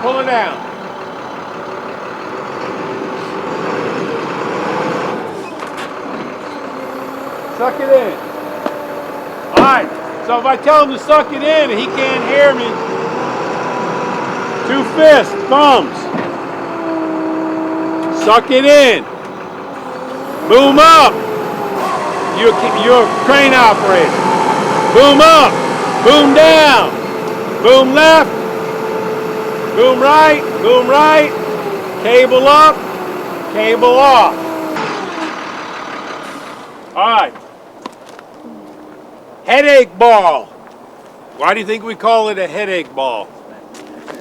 pull it down. Suck it in. All right, so if I tell him to suck it in and he can't hear me, 2 fists, thumbs. Suck it in. Boom up. You're a crane operator. Boom up. Boom down. Boom left. Boom right. Boom right. Cable up. Cable off. All right. Headache ball. Why do you think we call it a headache ball?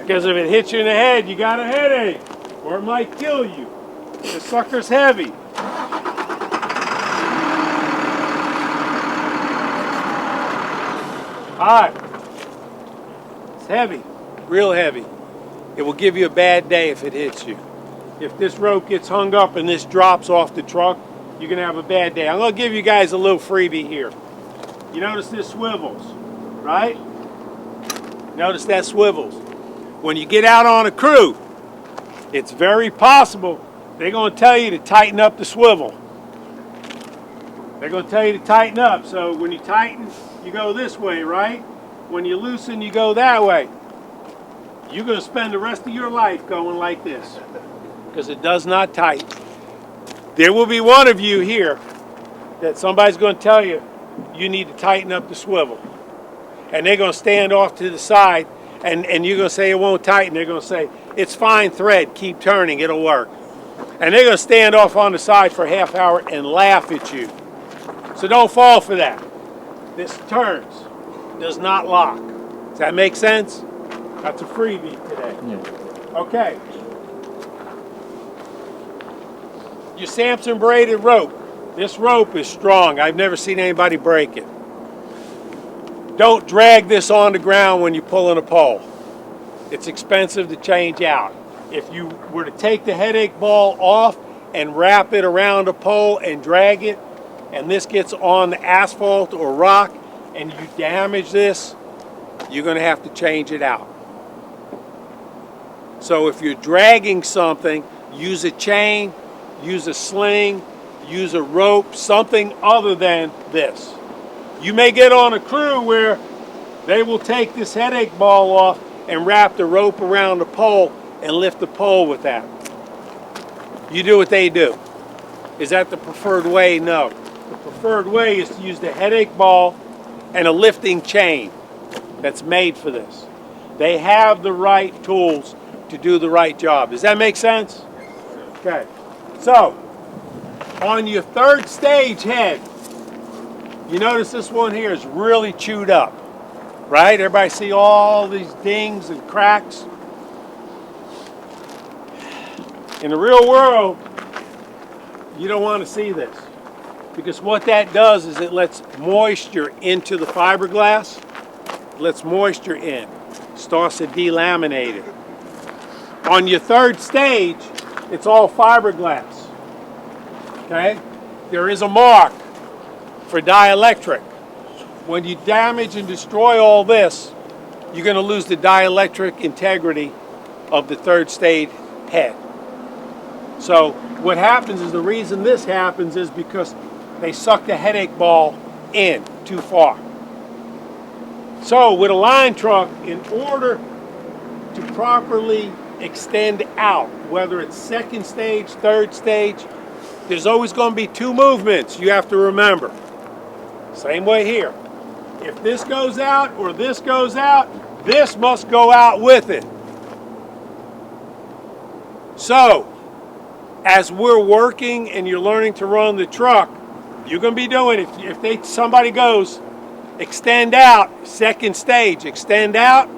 Because if it hits you in the head, you got a headache. Or it might kill you. The sucker's heavy. Alright. It's heavy. Real heavy. It will give you a bad day if it hits you. If this rope gets hung up and this drops off the truck, you're going to have a bad day. I'm going to give you guys a little freebie here. You notice this swivels, right? Notice that swivels. When you get out on a crew, it's very possible they're going to tell you to tighten up the swivel. They're going to tell you to tighten up. So when you tighten, you go this way, right? When you loosen, you go that way. You're going to spend the rest of your life going like this because it does not tighten. There will be one of you here that somebody's going to tell you you need to tighten up the swivel. And they're going to stand off to the side and you're going to say it won't tighten. They're going to say, it's fine thread, keep turning, it'll work. And they're going to stand off on the side for a half hour and laugh at you. So don't fall for that. This turns, does not lock. Does that make sense? That's a freebie today. Yeah. Okay. Your Samson braided rope. This rope is strong. I've never seen anybody break it. Don't drag this on the ground when you're pulling a pole. It's expensive to change out. If you were to take the headache ball off and wrap it around a pole and drag it, and this gets on the asphalt or rock and you damage this, you're going to have to change it out. So if you're dragging something, use a chain, use a sling, use a rope, something other than this. You may get on a crew where they will take this headache ball off and wrap the rope around the pole and lift the pole with that. You do what they do. Is that the preferred way? No. The preferred way is to use the headache ball and a lifting chain that's made for this. They have the right tools to do the right job. Does that make sense? Okay. So, on your third stage head, you notice this one here is really chewed up, right? Everybody see all these dings and cracks? In the real world, you don't want to see this because what that does is it lets moisture into the fiberglass. It lets moisture in. Starts to delaminate it. On your third stage, it's all fiberglass. Okay? There is a mark for dielectric. When you damage and destroy all this, you're going to lose the dielectric integrity of the third stage head. So what happens is the reason this happens is because they suck the headache ball in too far. So with a line truck, in order to properly extend out, whether it's second stage, third stage, there's always going to be two movements you have to remember. Same way here. If this goes out or this goes out, this must go out with it. So, as we're working and you're learning to run the truck, you're going to be doing, if somebody goes, extend out, second stage, extend out,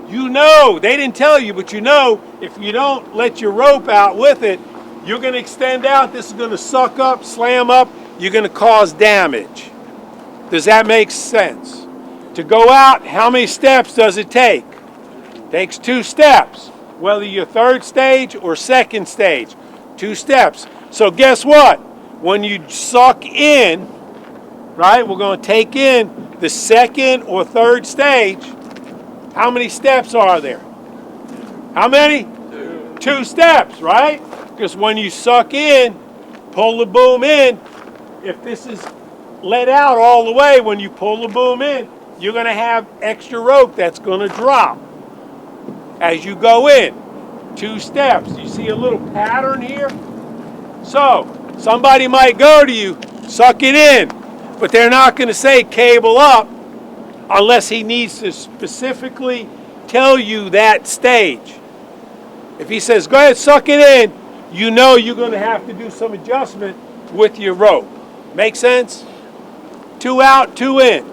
you know, they didn't tell you, but you know, if you don't let your rope out with it, you're going to extend out, this is going to suck up, slam up, you're going to cause damage. Does that make sense? To go out, how many steps does it take? It takes 2 steps, whether you're third stage or second stage, 2 steps. So guess what? When you suck in, right, we're going to take in the second or third stage, how many steps are there? How many? 2 steps, right? Because when you suck in, pull the boom in, if this is let out all the way, when you pull the boom in, you're going to have extra rope that's going to drop as you go in. 2 steps. You see a little pattern here? So, somebody might go to you, suck it in, but they're not going to say cable up unless he needs to specifically tell you that stage. If he says, go ahead, suck it in, you know you're going to have to do some adjustment with your rope. Make sense? 2 out, 2 in.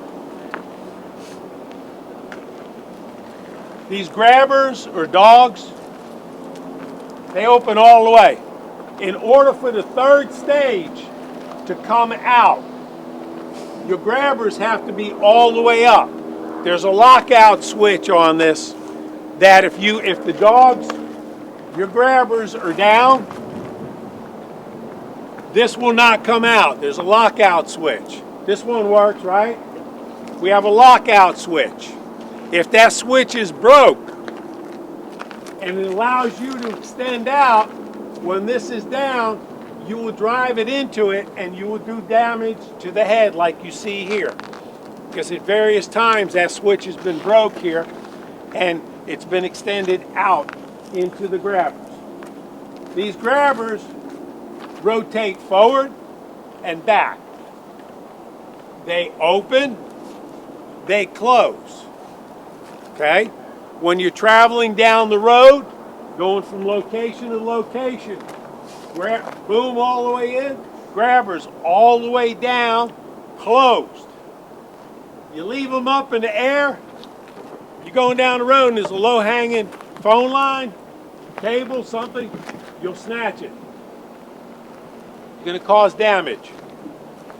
These grabbers or dogs, they open all the way. In order for the 3rd stage to come out, your grabbers have to be all the way up. There's a lockout switch on this that if the dogs, your grabbers are down, this will not come out. There's a lockout switch. This one works, right? We have a lockout switch. If that switch is broke and it allows you to extend out, when this is down, you will drive it into it and you will do damage to the head like you see here. Because at various times that switch has been broke here and it's been extended out into the grabbers. These grabbers rotate forward and back. They open, they close. Okay? When you're traveling down the road, going from location to location, boom all the way in, grabbers all the way down, closed. You leave them up in the air, you're going down the road and there's a low-hanging phone line, cable, something, you'll snatch it. You're going to cause damage.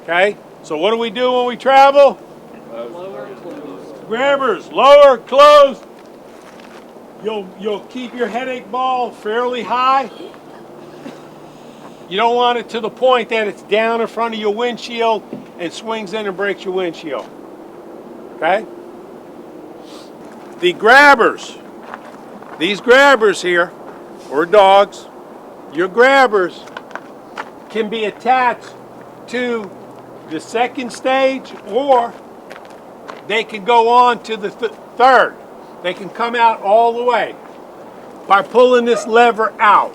Okay? So what do we do when we travel? Lower, close. Grabbers, lower, close. You'll keep your headache ball fairly high. You don't want it to the point that it's down in front of your windshield and swings in and breaks your windshield. Okay? The grabbers, these grabbers here, or dogs, your grabbers can be attached to the 2nd stage, or they can go on to the 3rd. They can come out all the way by pulling this lever out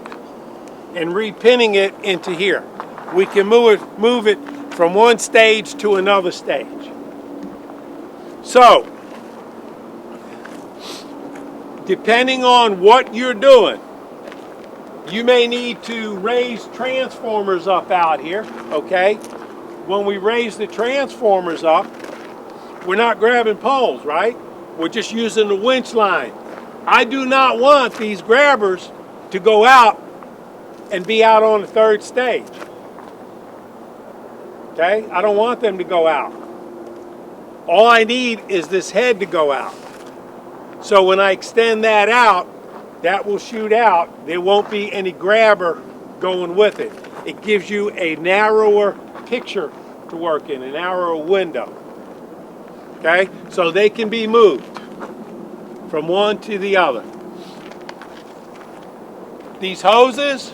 and repinning it into here. We can move it from one stage to another stage. So, depending on what you're doing, you may need to raise transformers up out here, okay? When we raise the transformers up, we're not grabbing poles, right? We're just using the winch line. I do not want these grabbers to go out and be out on the 3rd stage. Okay? I don't want them to go out. All I need is this head to go out. So when I extend that out, that will shoot out. There won't be any grabber going with it. It gives you a narrower picture to work in, a narrower window. Okay? So they can be moved from one to the other. These hoses,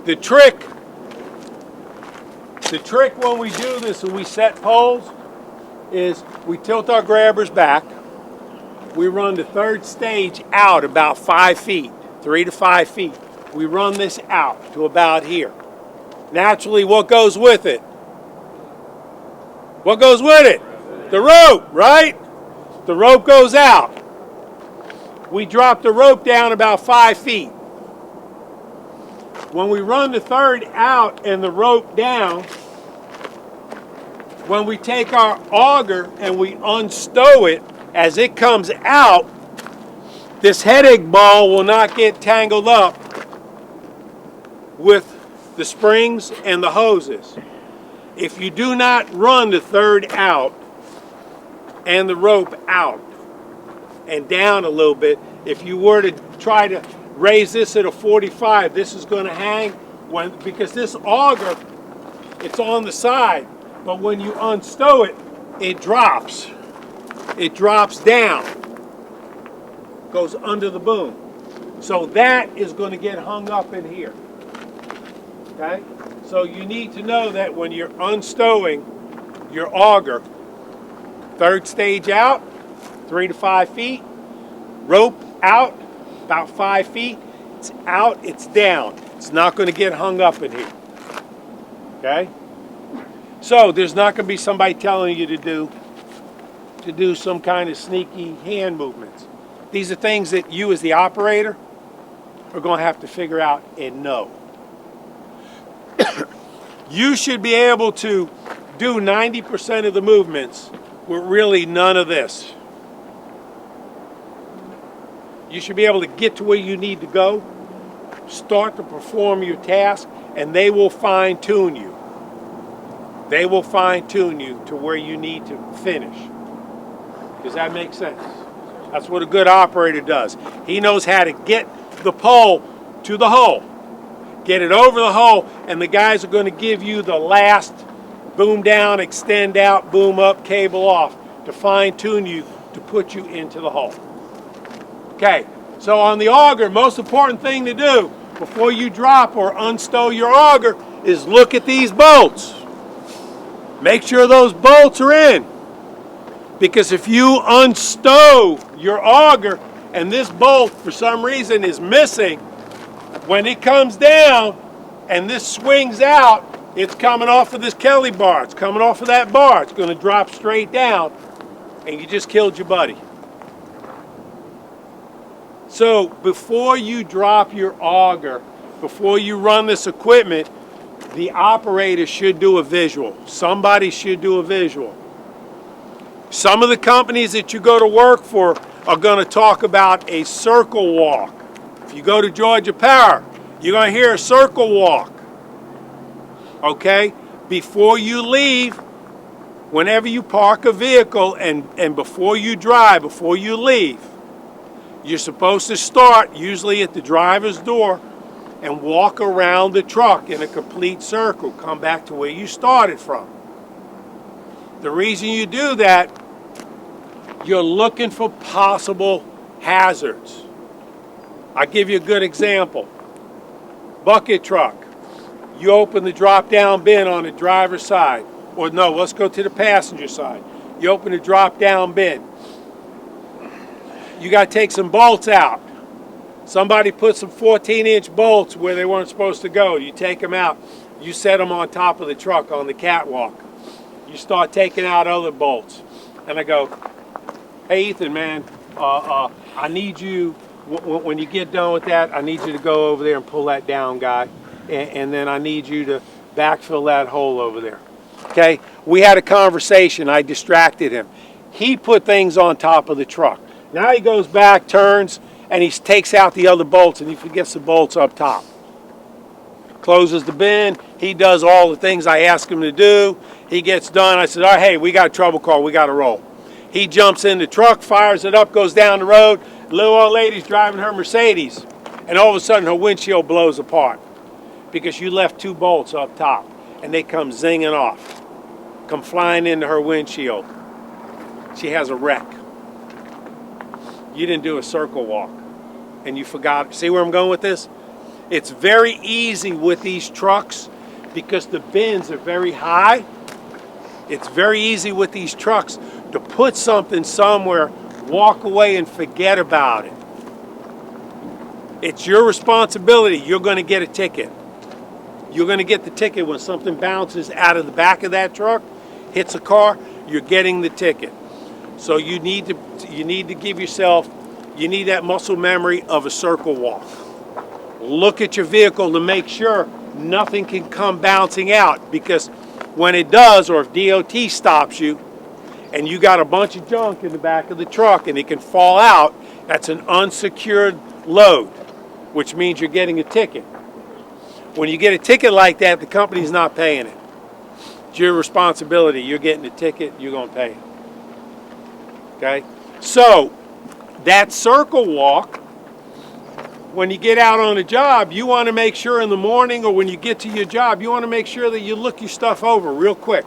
the trick when we do this and we set poles is we tilt our grabbers back. We run the 3rd stage out about 5 feet, 3 to 5 feet. We run this out to about here. Naturally, what goes with it? What goes with it? The rope, right? The rope goes out. We drop the rope down about 5 feet. When we run the 3rd out and the rope down, when we take our auger and we unstow it, as it comes out, this headache ball will not get tangled up with the springs and the hoses. If you do not run the 3rd out and the rope out and down a little bit, if you were to try to raise this at a 45, this is going to hang because this auger, it's on the side, but when you unstow it, it drops. It drops down. goes under the boom. So that is going to get hung up in here. Okay? So you need to know that when you're unstowing your auger, third stage out, 3 to 5 feet, rope out, about 5 feet, it's out, it's down. It's not going to get hung up in here. Okay? So there's not going to be somebody telling you to do some kind of sneaky hand movements. These are things that you as the operator are going to have to figure out and know. You should be able to do 90% of the movements with really none of this. You should be able to get to where you need to go, start to perform your task, and they will fine-tune you. They will fine-tune you to where you need to finish. Does that make sense? That's what a good operator does. He knows how to get the pole to the hole, get it over the hole, and the guys are going to give you the last boom down, extend out, boom up, cable off to fine-tune you to put you into the hole. Okay, so on the auger, most important thing to do before you drop or unstow your auger is look at these bolts. Make sure those bolts are in. Because if you unstow your auger and this bolt for some reason is missing, when it comes down and this swings out, it's coming off of this Kelly bar. It's coming off of that bar. It's going to drop straight down and you just killed your buddy. So before you drop your auger, before you run this equipment, the operator should do a visual. Somebody should do a visual. Some of the companies that you go to work for are going to talk about a circle walk. If you go to Georgia Power, you're going to hear a circle walk. Okay? Before you leave, whenever you park a vehicle and before you drive, before you leave, you're supposed to start usually at the driver's door and walk around the truck in a complete circle. Come back to where you started from. The reason you do that, you're looking for possible hazards. I'll give you a good example. Bucket truck. You open the drop-down bin on the driver's side. Or no, let's go to the passenger side. You open the drop-down bin. You got to take some bolts out. Somebody put some 14-inch bolts where they weren't supposed to go. You take them out. You set them on top of the truck on the catwalk. You start taking out other bolts. And I go, hey, Ethan, man, I need you, when you get done with that, I need you to go over there and pull that down, guy. And then I need you to backfill that hole over there. Okay? We had a conversation. I distracted him. He put things on top of the truck. Now he goes back, turns, and he takes out the other bolts, and he forgets the bolts up top. Closes the bin. He does all the things I ask him to do. He gets done. I said, all right, hey, we got a trouble call. We got to roll. He jumps in the truck, fires it up, goes down the road. Little old lady's driving her Mercedes, and all of a sudden her windshield blows apart because you left 2 bolts up top, and they come zinging off, come flying into her windshield. She has a wreck. You didn't do a circle walk, and you forgot. See where I'm going with this? It's very easy with these trucks because the bins are very high. It's very easy with these trucks to put something somewhere, walk away and forget about it. It's your responsibility. You're going to get a ticket. You're going to get the ticket when something bounces out of the back of that truck, hits a car, you're getting the ticket. So you need to give yourself, you need that muscle memory of a circle walk. Look at your vehicle to make sure nothing can come bouncing out, because when it does, or if DOT stops you and you got a bunch of junk in the back of the truck and it can fall out, that's an unsecured load, which means you're getting a ticket. When you get a ticket like that, the company's not paying it. It's your responsibility. You're getting a ticket, you're going to pay it. Okay? So, that circle walk, when you get out on a job, you want to make sure in the morning or when you get to your job, you want to make sure that you look your stuff over real quick.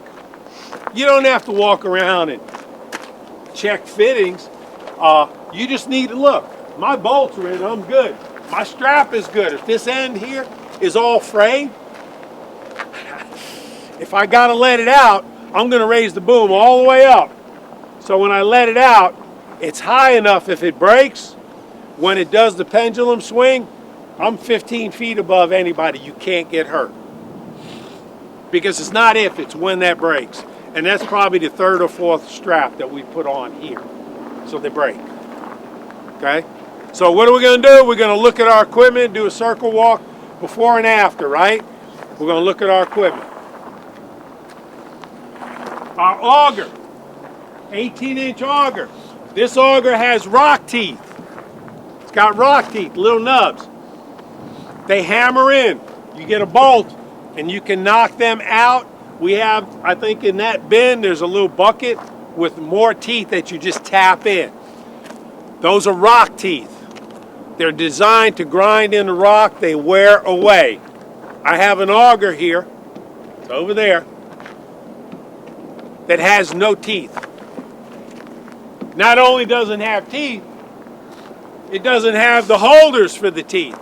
You don't have to walk around and check fittings. You just need to look. My bolts are in, I'm good. My strap is good. If this end here is all frayed, if I gotta let it out, I'm gonna raise the boom all the way up. So when I let it out, it's high enough if it breaks. When it does the pendulum swing, I'm 15 feet above anybody. You can't get hurt. Because it's not if, it's when that breaks. And that's probably the third or fourth strap that we put on here. So they break. Okay? So what are we going to do? We're going to look at our equipment, do a circle walk before and after, right? We're going to look at our equipment. Our auger, 18-inch auger. This auger has rock teeth. It's got rock teeth, little nubs. They hammer in. You get a bolt and you can knock them out. We have, I think in that bin, there's a little bucket with more teeth that you just tap in. Those are rock teeth. They're designed to grind in the rock. They wear away. I have an auger here, it's over there, that has no teeth. Not only doesn't have teeth, it doesn't have the holders for the teeth.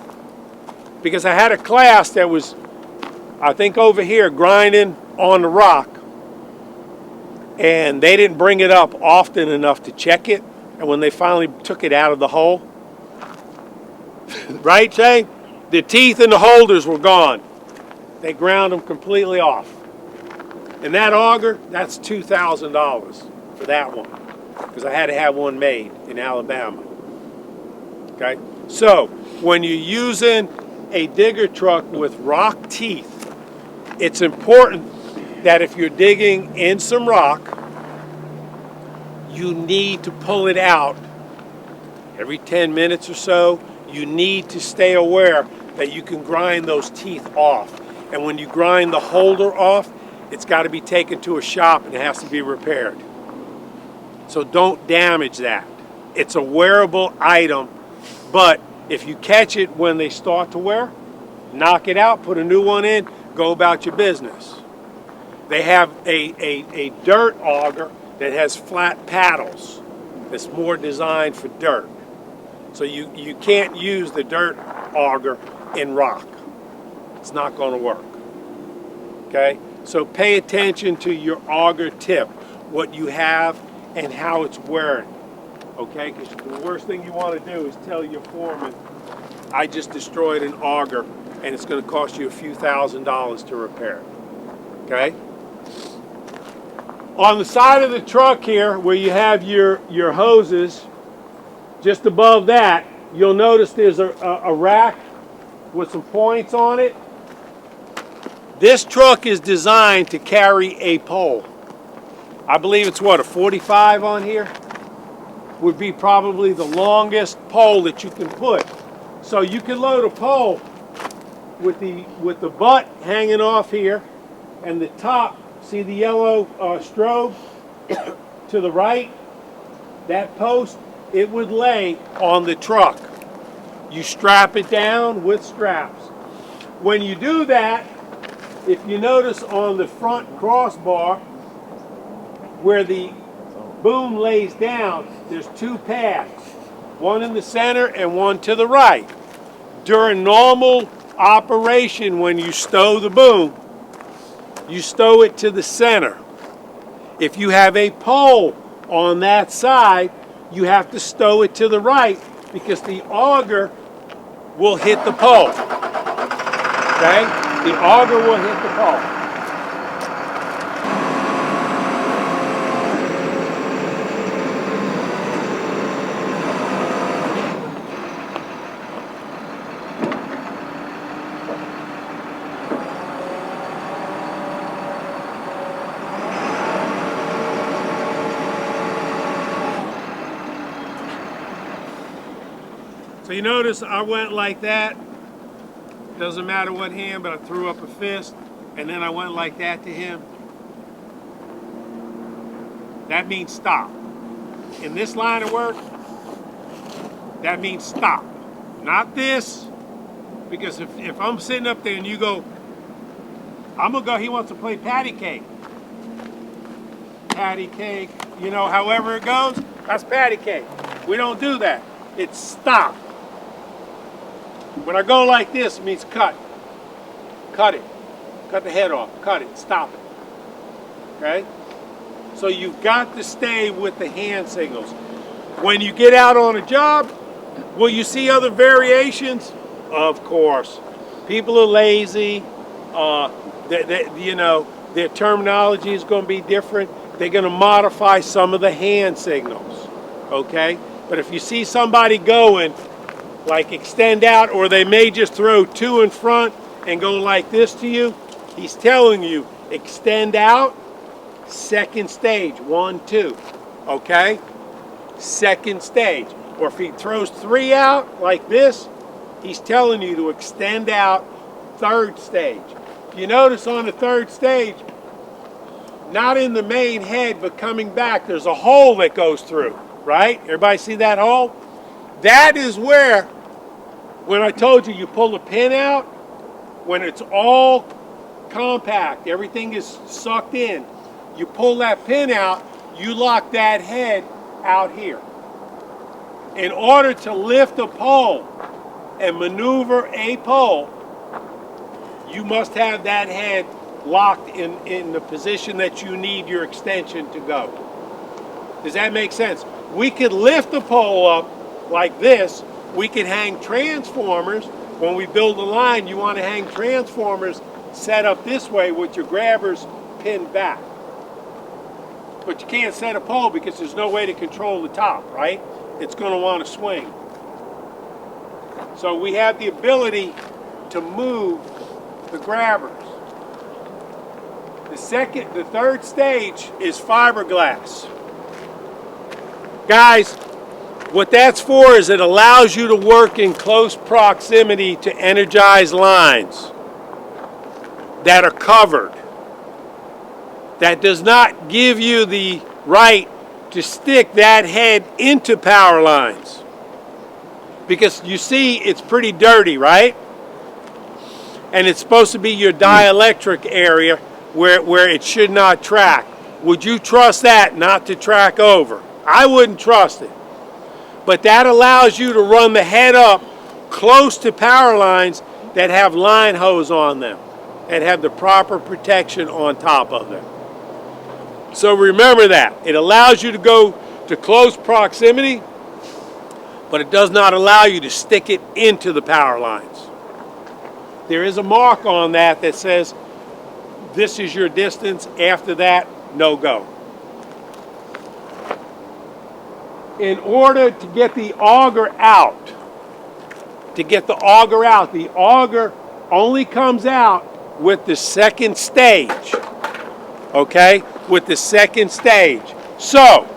Because I had a class that was, I think over here, grinding on the rock, and they didn't bring it up often enough to check it, and when they finally took it out of the hole, right, Shay? The teeth and the holders were gone. They ground them completely off. And that auger, that's $2,000 for that one, because I had to have one made in Alabama. Okay? So, when you're using a digger truck with rock teeth, it's important that if you're digging in some rock, you need to pull it out every 10 minutes or so. You need to stay aware that you can grind those teeth off. And when you grind the holder off, it's got to be taken to a shop and it has to be repaired. So don't damage that. It's a wearable item, but if you catch it when they start to wear, knock it out, put a new one in, go about your business. They have a dirt auger that has flat paddles that's more designed for dirt. So you can't use the dirt auger in rock. It's not going to work. Okay? So pay attention to your auger tip, what you have and how it's wearing. Okay? Because the worst thing you want to do is tell your foreman, I just destroyed an auger and it's going to cost you a few $1,000s to repair it. Okay? On the side of the truck here, where you have your hoses, just above that, you'll notice there's a rack with some points on it. This truck is designed to carry a pole. I believe it's what, a 45 on here? Would be probably the longest pole that you can put. So you can load a pole with the butt hanging off here and the top. See the yellow strobe to the right? That post, it would lay on the truck. You strap it down with straps. When you do that, if you notice on the front crossbar where the boom lays down, there's two paths, one in the center and one to the right. During normal operation, when you stow the boom, you stow it to the center. If you have a pole on that side, you have to stow it to the right because the auger will hit the pole. Okay? The auger will hit the pole. So you notice I went like that. Doesn't matter what hand, but I threw up a fist, and then I went like that to him. That means stop. In this line of work, that means stop. Not this, because if I'm sitting up there and you go, I'm gonna go, he wants to play patty cake. Patty cake, you know, however it goes, that's patty cake. We don't do that. it's stop. When I go like this, it means cut. Cut it. Cut the head off. Cut it. Stop it. Okay? So you've got to stay with the hand signals. When you get out on a job, will you see other variations? Of course. People are lazy. You know, their terminology is going to be different. They're going to modify some of the hand signals. Okay? But if you see somebody going, like extend out, or they may just throw two in front and go like this to you, he's telling you extend out, second stage, 1, 2, okay? Second stage. Or if he throws three out like this, he's telling you to extend out, third stage. If you notice on the third stage, not in the main head, but coming back, there's a hole that goes through, right? Everybody see that hole? That is where, when I told you, you pull the pin out, when it's all compact, everything is sucked in, you pull that pin out, you lock that head out here. In order to lift a pole and maneuver a pole, you must have that head locked in the position that you need your extension to go. Does that make sense? We could lift the pole up like this. We could hang transformers. When we build a line, you want to hang transformers set up this way with your grabbers pinned back. But you can't set a pole because there's no way to control the top, right? It's going to want to swing. So we have the ability to move the grabbers. The third stage is fiberglass. Guys, what that's for is it allows you to work in close proximity to energized lines that are covered. That does not give you the right to stick that head into power lines. Because you see, it's pretty dirty, right? And it's supposed to be your dielectric area where it should not track. Would you trust that not to track over? I wouldn't trust it. But that allows you to run the head up close to power lines that have line hose on them and have the proper protection on top of them. So remember that. It allows you to go to close proximity, but it does not allow you to stick it into the power lines. There is a mark on that that says this is your distance. After that, no go. In order to get the auger out, the auger only comes out with the second stage, okay? With the second stage. So,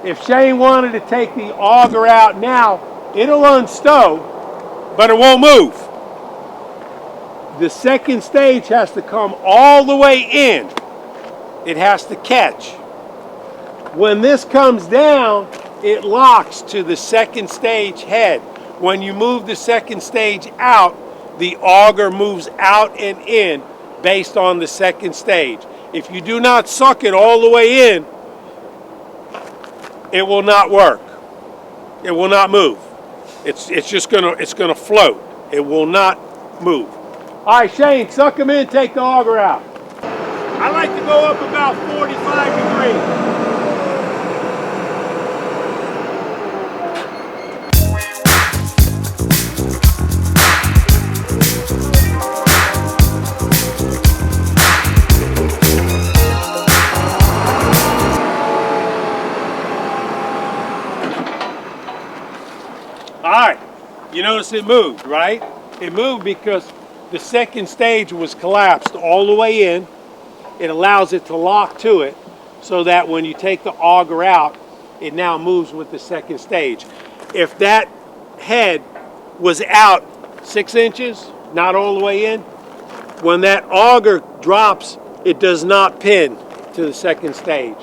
if Shane wanted to take the auger out now, it'll unstow, but it won't move. The second stage has to come all the way in. It has to catch. When this comes down, it locks to the second stage head. When you move the second stage out, the auger moves out and in based on the second stage. If you do not suck it all the way in, it will not work. It will not move. It's just gonna float. It will not move. All right, Shane, suck them in, take the auger out. I like to go up about 45 degrees. All right, you notice it moved, right? It moved because the second stage was collapsed all the way in. It allows it to lock to it so that when you take the auger out, it now moves with the second stage. If that head was out 6 inches, not all the way in, when that auger drops, it does not pin to the second stage.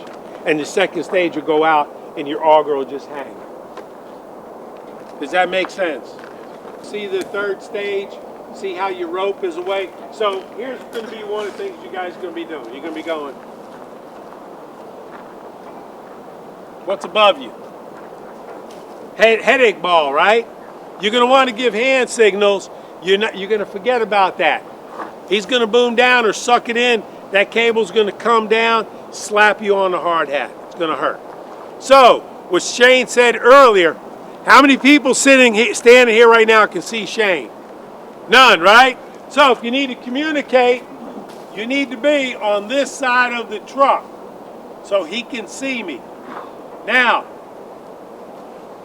And the second stage will go out and your auger will just hang. Does that make sense? See the third stage? See how your rope is away? So here's going to be one of the things you guys are going to be doing. You're going to be going, what's above you? headache ball, right? You're going to want to give hand signals. You're going to forget about that. He's going to boom down or suck it in. That cable's going to come down, slap you on the hard hat. It's going to hurt. So, what Shane said earlier, how many people standing here right now can see Shane? None, right? So if you need to communicate, you need to be on this side of the truck so he can see me. Now,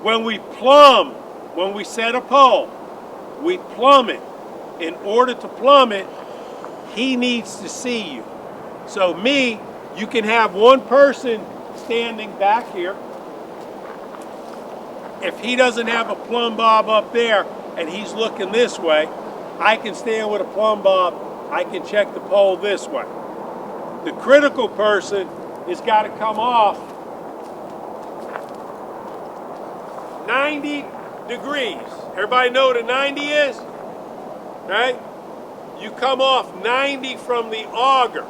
when we set a pole, we plumb it. In order to plumb it, he needs to see you. So you can have one person standing back here. If he doesn't have a plumb bob up there and he's looking this way, I can stand with a plumb bob. I can check the pole this way. The critical person has got to come off 90 degrees. Everybody know what a 90 is? Right? You come off 90 from the auger.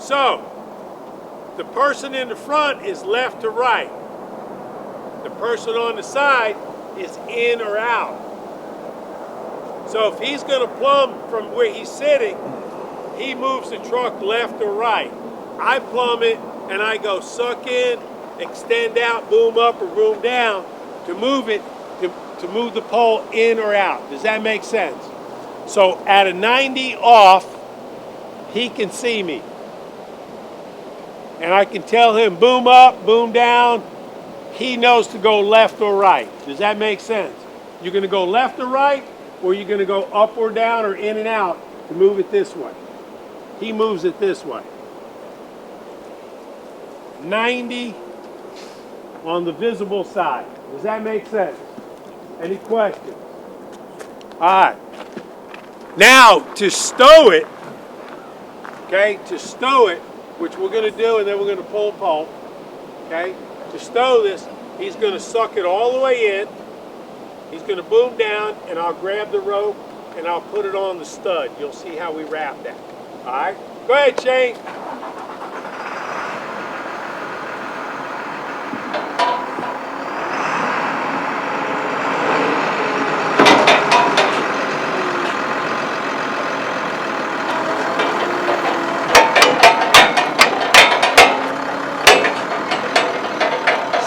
So, the person in the front is left to right. The person on the side is in or out. So if he's going to plumb from where he's sitting, he moves the truck left or right. I plumb it and I go suck in, extend out, boom up or boom down to move it, to move the pole in or out. Does that make sense? So at a 90 off, he can see me. And I can tell him boom up, boom down. He knows to go left or right. Does that make sense? You're going to go left or right, or you're going to go up or down or in and out to move it this way. He moves it this way. 90 on the visible side. Does that make sense? Any questions? All right. Now, to stow it, okay, which we're going to do, and then we're going to pull pole, okay? To stow this, he's going to suck it all the way in. He's going to boom down, and I'll grab the rope, and I'll put it on the stud. You'll see how we wrap that. All right? Go ahead, Shane.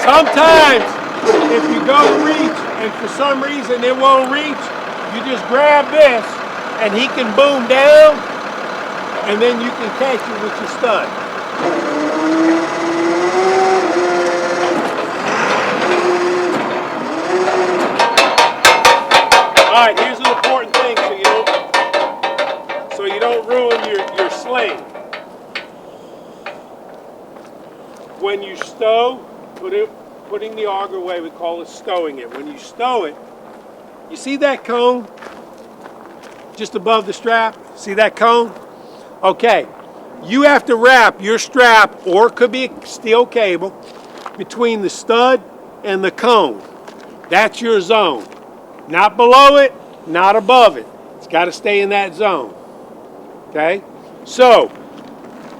Sometimes, if you go to reach and for some reason it won't reach, you just grab this and he can boom down and then you can catch it with your stud. All right, here's an important thing so you don't ruin your sling. When you stow, putting the auger away, we call it stowing it. When you stow it, you see that cone just above the strap? See that cone? Okay, you have to wrap your strap, or it could be a steel cable, between the stud and the cone. That's your zone. Not below it, not above it. It's got to stay in that zone. Okay? So,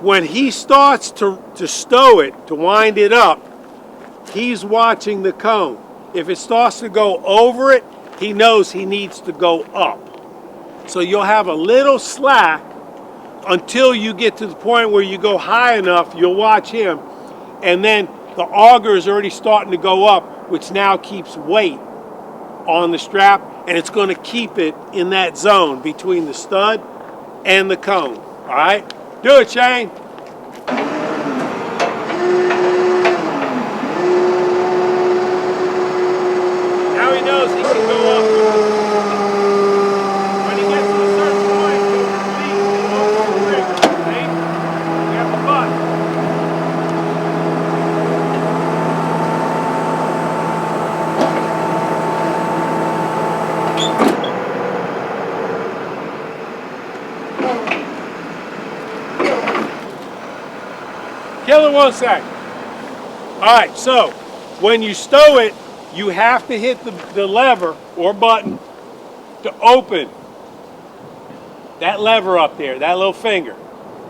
when he starts to stow it, to wind it up, he's watching the cone. If it starts to go over it, he knows he needs to go up. So you'll have a little slack until you get to the point where you go high enough, you'll watch him, and then the auger is already starting to go up, which now keeps weight on the strap, and it's going to keep it in that zone between the stud and the cone. All right? Do it, Shane. Now he knows he can go up. When he gets to a certain point, he'll release and open the trigger. See? You have the button. Kill it 1 second. All right, so when you stow it, you have to hit the lever or button to open that lever up there, that little finger.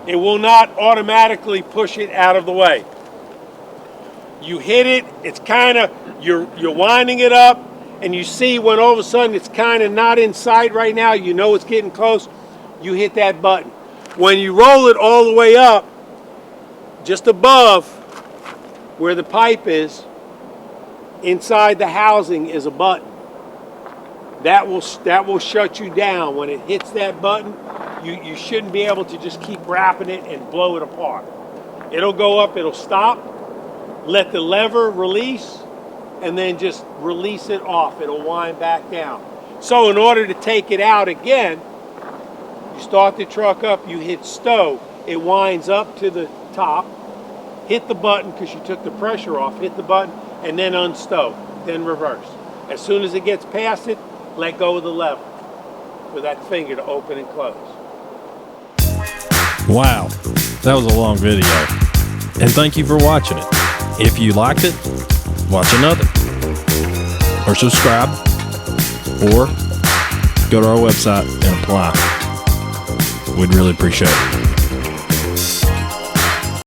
It will not automatically push it out of the way. You hit it, it's kind of, you're winding it up, and you see when all of a sudden it's kind of not in sight right now, you know it's getting close, you hit that button. When you roll it all the way up, just above where the pipe is, inside the housing is a button. That will shut you down. When it hits that button, you shouldn't be able to just keep wrapping it and blow it apart. It'll go up, it'll stop, let the lever release, and then just release it off. It'll wind back down. So in order to take it out again, you start the truck up, you hit stow, it winds up to the top, hit the button because you took the pressure off, hit the button, and then unstow, then reverse. As soon as it gets past it, let go of the lever for that finger to open and close. Wow, that was a long video. And thank you for watching it. If you liked it, watch another. Or subscribe. Or go to our website and apply. We'd really appreciate it.